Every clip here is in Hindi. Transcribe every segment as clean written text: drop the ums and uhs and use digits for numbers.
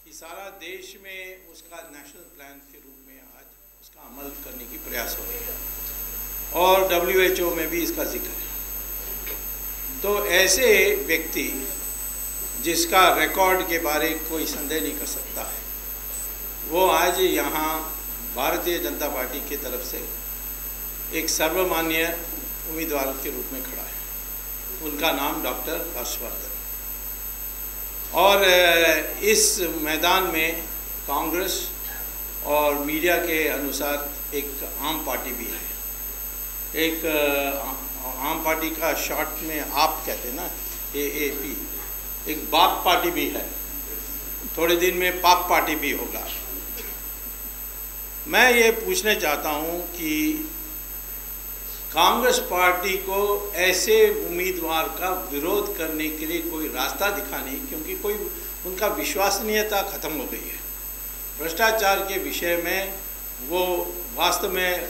कि सारा देश में उसका नेशनल प्लान के रूप में आज उसका अमल करने की प्रयास हो रही है और WHO में भी इसका जिक्र है। तो ऐसे व्यक्ति जिसका रिकॉर्ड के बारे कोई संदेह नहीं कर सकता है, वो आज यहाँ भारतीय जनता पार्टी की तरफ से एक सर्वमान्य उम्मीदवार के रूप में खड़ा है। उनका नाम डॉक्टर हर्षवर्धन। और इस मैदान में कांग्रेस और मीडिया के अनुसार एक आम पार्टी भी है। एक आम पार्टी का शॉर्ट में आप कहते हैं ना, AAP, एक बाप पार्टी भी है। थोड़े दिन में पाप पार्टी भी होगा। मैं ये पूछना चाहता हूँ कि कांग्रेस पार्टी को ऐसे उम्मीदवार का विरोध करने के लिए कोई रास्ता दिखा नहीं, क्योंकि कोई उनका विश्वसनीयता खत्म हो गई है। भ्रष्टाचार के विषय में वो वास्तव में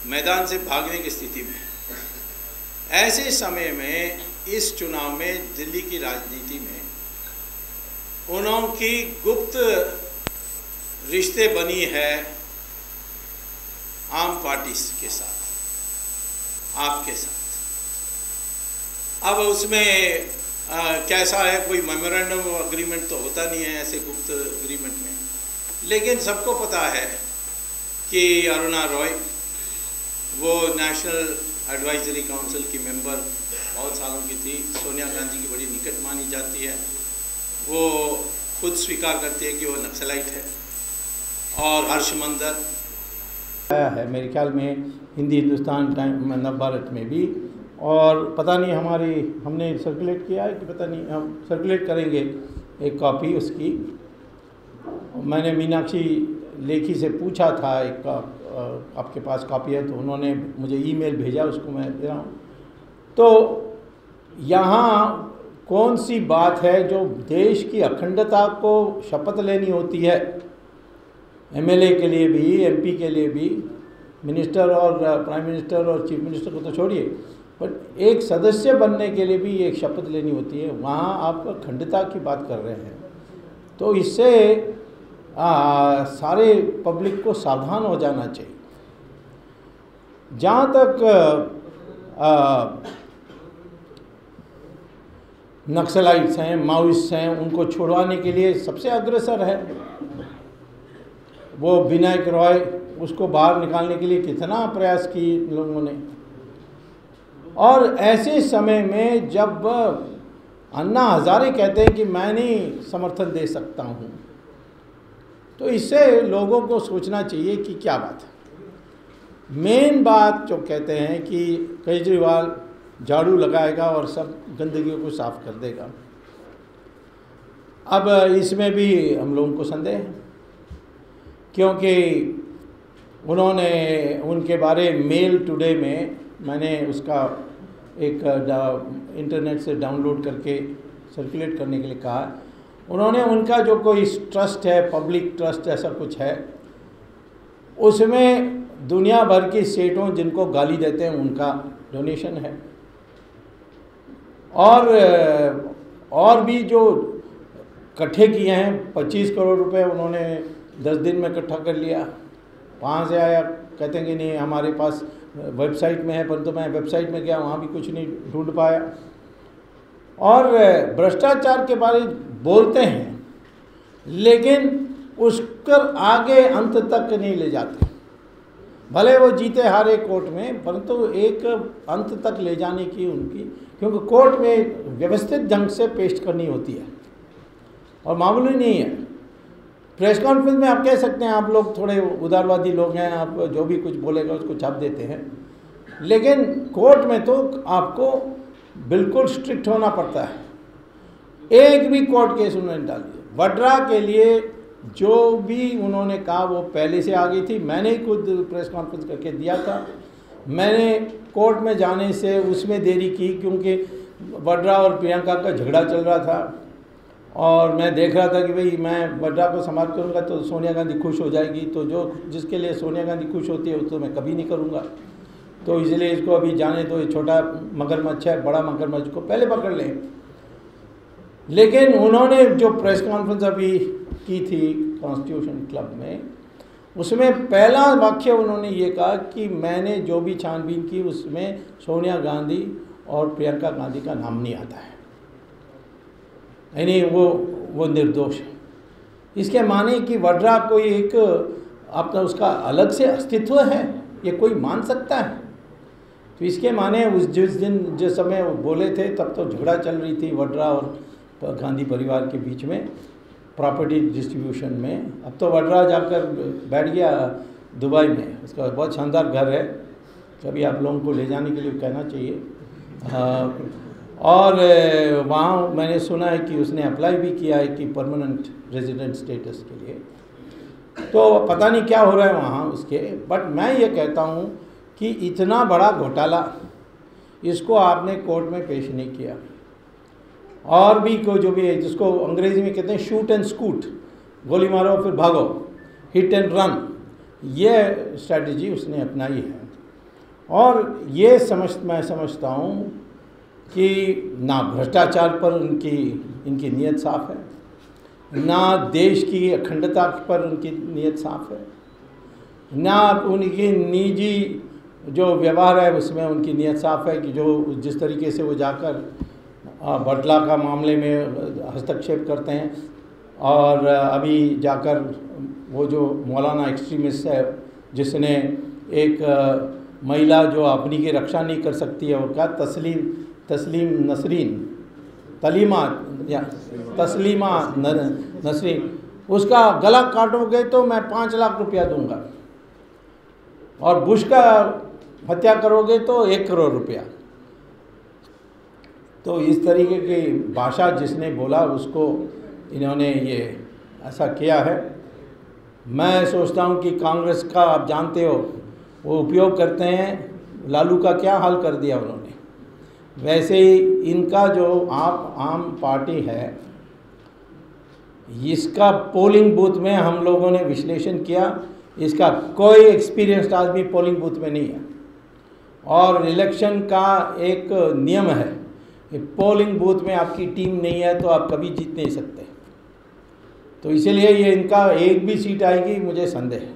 मैदान से भागने की स्थिति में। ऐसे समय में इस चुनाव में दिल्ली की राजनीति में उनकी गुप्त रिश्ते बनी है आम पार्टी के साथ, आपके साथ। अब उसमें कैसा है, कोई मेमोरेंडम ऑफ एग्रीमेंट तो होता नहीं है ऐसे गुप्त एग्रीमेंट में, लेकिन सबको पता है कि अरुणा रॉय, वो नेशनल एडवाइजरी काउंसिल की मेंबर बहुत सालों की थी, सोनिया गांधी की बड़ी निकट मानी जाती है। वो खुद स्वीकार करती है कि वो नक्सलाइट है। और हर्षवर्धन आया है मेरे ख्याल में हिंदी हिंदुस्तान टाइम नवभारत में भी, और पता नहीं हमने सर्कुलेट किया है कि पता नहीं, हम सर्कुलेट करेंगे एक कॉपी उसकी। मैंने मीनाक्षी लेखी से पूछा था एक आपके पास कॉपी है, तो उन्होंने मुझे ईमेल भेजा, उसको मैं दे रहा हूँ। तो यहाँ कौन सी बात है जो देश की अखंडता को शपथ लेनी होती है, MLA के लिए भी, MP के लिए भी, मिनिस्टर और प्राइम मिनिस्टर और चीफ मिनिस्टर को तो छोड़िए, पर एक सदस्य बनने के लिए भी एक शपथ लेनी होती है। वहाँ आप अखंडता की बात कर रहे हैं, तो इससे सारे पब्लिक को सावधान हो जाना चाहिए। जहाँ तक नक्सलाइट्स हैं, माओइस्ट हैं, उनको छुड़वाने के लिए सबसे अग्रसर है वो विनायक रॉय। उसको बाहर निकालने के लिए कितना प्रयास किए लोगों ने। और ऐसे समय में जब अन्ना हजारे कहते हैं कि मैं नहीं समर्थन दे सकता हूँ, तो इससे लोगों को सोचना चाहिए कि क्या बात है। मेन बात जो कहते हैं कि केजरीवाल झाड़ू लगाएगा और सब गंदगी को साफ कर देगा। अब इसमें भी हम लोगों को संदेह है, क्योंकि उन्होंने उनके बारे मेल टुडे में, मैंने उसका एक इंटरनेट से डाउनलोड करके सर्कुलेट करने के लिए कहा। उन्होंने उनका जो कोई ट्रस्ट है, पब्लिक ट्रस्ट ऐसा कुछ है, उसमें दुनिया भर की स्टेटों जिनको गाली देते हैं उनका डोनेशन है। और भी जो इकट्ठे किए हैं 25 करोड़ रुपए उन्होंने 10 दिन में इकट्ठा कर लिया। वहाँ से आया, कहते हैं कि नहीं हमारे पास वेबसाइट में है, परंतु मैं वेबसाइट में गया, वहाँ भी कुछ नहीं ढूंढ पाया। और भ्रष्टाचार के बारे बोलते हैं, लेकिन उसकर आगे अंत तक नहीं ले जाते। भले वो जीते हारे कोर्ट में, परंतु एक अंत तक ले जाने की उनकी, क्योंकि कोर्ट में व्यवस्थित ढंग से पेश करनी होती है और मामूली नहीं है। प्रेस कॉन्फ्रेंस में आप कह सकते हैं आप लोग थोड़े उदारवादी लोग हैं, आप जो भी कुछ बोलेगा उसको छाप देते हैं, लेकिन कोर्ट में तो आपको बिल्कुल स्ट्रिक्ट होना पड़ता है। एक भी कोर्ट केस उन्होंने डाल दिया। वड्रा के लिए जो भी उन्होंने कहा वो पहले से आ गई थी। मैंने ही खुद प्रेस कॉन्फ्रेंस करके दिया था। मैंने कोर्ट में जाने से उसमें देरी की, क्योंकि वड्रा और प्रियंका का झगड़ा चल रहा था और मैं देख रहा था कि भाई मैं वड्रा को समाप्त करूंगा तो सोनिया गांधी खुश हो जाएगी, तो जिसके लिए सोनिया गांधी खुश होती है उसको मैं कभी नहीं करूंगा। तो इसलिए इसको अभी जाने दो, ये छोटा मगरमच्छ है, बड़ा मगरमच्छ को पहले पकड़ लें। लेकिन उन्होंने जो प्रेस कॉन्फ्रेंस अभी की थी कॉन्स्टिट्यूशन क्लब में, उसमें पहला वाक्य उन्होंने ये कहा कि मैंने जो भी छानबीन की उसमें सोनिया गांधी और प्रियंका गांधी का नाम नहीं आता है, यानी वो निर्दोष है। इसके माने कि वड्रा कोई एक अपना उसका अलग से अस्तित्व है, ये कोई मान सकता है? तो इसके माने जिस समय वो बोले थे तब तो झगड़ा चल रही थी वड्रा और गांधी परिवार के बीच में प्रॉपर्टी डिस्ट्रीब्यूशन में। अब तो वड्रा जाकर बैठ गया दुबई में, उसका बहुत शानदार घर है, कभी आप लोगों को ले जाने के लिए कहना चाहिए। और वहाँ मैंने सुना है कि उसने अप्लाई भी किया है कि परमानेंट रेजिडेंट स्टेटस के लिए, तो पता नहीं क्या हो रहा है वहाँ उसके। बट मैं ये कहता हूँ कि इतना बड़ा घोटाला इसको आपने कोर्ट में पेश नहीं किया, और भी को जो भी है जिसको अंग्रेजी में कहते हैं शूट एंड स्कूट, गोली मारो फिर भागो, हिट एंड रन, ये स्ट्रैटेजी उसने अपनाई है। और ये मैं समझता हूँ कि ना भ्रष्टाचार पर इनकी नीयत साफ है, ना देश की अखंडता पर उनकी नीयत साफ है, ना उनकी निजी जो व्यवहार है उसमें उनकी नीयत साफ है कि जो जिस तरीके से वो जाकर बटला का मामले में हस्तक्षेप करते हैं, और अभी जाकर वो जो मौलाना एक्सट्रीमिस्ट है जिसने एक महिला जो अपनी की रक्षा नहीं कर सकती है, वो क्या तस्लीमा नसरीन, उसका गला काटोगे तो मैं 5 लाख रुपया दूंगा, और बुश का हत्या करोगे तो 1 करोड़ रुपया। तो इस तरीके की भाषा जिसने बोला उसको इन्होंने ये ऐसा किया है। मैं सोचता हूँ कि कांग्रेस का आप जानते हो वो उपयोग करते हैं, लालू का क्या हाल कर दिया उन्होंने, वैसे ही इनका जो आम पार्टी है इसका पोलिंग बूथ में हम लोगों ने विश्लेषण किया, इसका कोई एक्सपीरियंस्ड आदमी पोलिंग बूथ में नहीं है। और इलेक्शन का एक नियम है कि पोलिंग बूथ में आपकी टीम नहीं है तो आप कभी जीत नहीं सकते। तो इसीलिए ये इनका एक भी सीट आएगी मुझे संदेह है,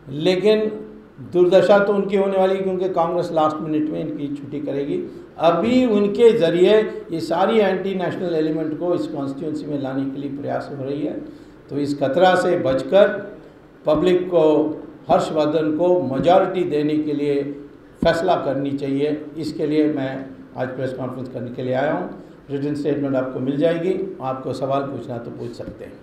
लेकिन दुर्दशा तो उनकी होने वाली क्योंकि कांग्रेस लास्ट मिनट में इनकी छुट्टी करेगी। अभी उनके ज़रिए ये सारी एंटी नेशनल एलिमेंट को इस कॉन्स्टिट्यूंसी में लाने के लिए प्रयास हो रही है। तो इस खतरा से बचकर पब्लिक को, हर्षवर्धन को मेजॉरिटी देने के लिए फैसला करनी चाहिए। इसके लिए मैं आज प्रेस कॉन्फ्रेंस करने के लिए आया हूँ। रिटन स्टेटमेंट आपको मिल जाएगी, आपको सवाल पूछना तो पूछ सकते हैं।